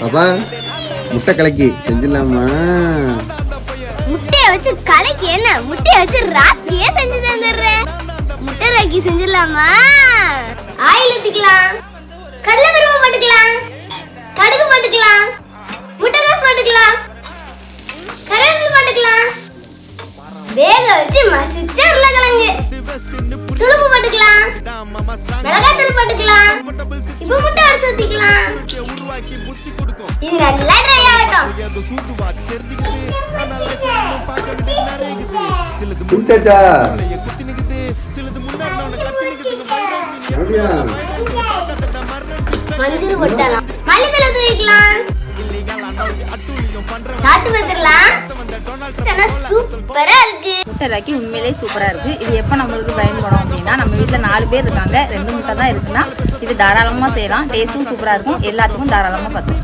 பாப்பா முட்டை கலக்கி செஞ்சிடலாமா? முட்டைய வச்சு கலக்கி என்ன முட்டைய வச்சு ராத்திரியே செஞ்சு தந்துடுறேன். முட்டை ராக்கி செஞ்சிடலாமா? ஆயில் ஊத்திக்கலாம், கடலை பருப்பு போட்டுக்கலாம், கடுகு போட்டுக்கலாம், முட்டைகோஸ் போட்டுக்கலாம், கருவேப்பிலை போட்டுக்கலாம், வேக வச்சு மசிச்ச உருளைக்கிழங்கு, துளுப்பு போட்டுக்கலாம், மிளகாய்த்தூள் போட்டுக்கலாம். இப்போ முட்டை அடிச்சு ஊத்திக்கலாம். இது நல்லா ட்ரை ஆகட்டும். குடிச்சாச்சா? மஞ்சள் போட்டலாம், மல்லித்தலை தூவிக்கலாம், சாப்பிட்டு பார்த்துடலாம். சூப்பரா இருக்கு. முட்டை ராக்கி உண்மையிலே சூப்பராக இருக்குது. இது எப்போ நம்மளுக்கு பயன்படும் அப்படின்னா, நம்ம வீட்டில் 4 பேர் இருக்காங்க, 2 முட்டை தான் இருக்குன்னா இது தாராளமாக செய்யலாம். டேஸ்ட்டும் சூப்பராக இருக்கும், எல்லாத்துக்கும் தாராளமாக பார்த்து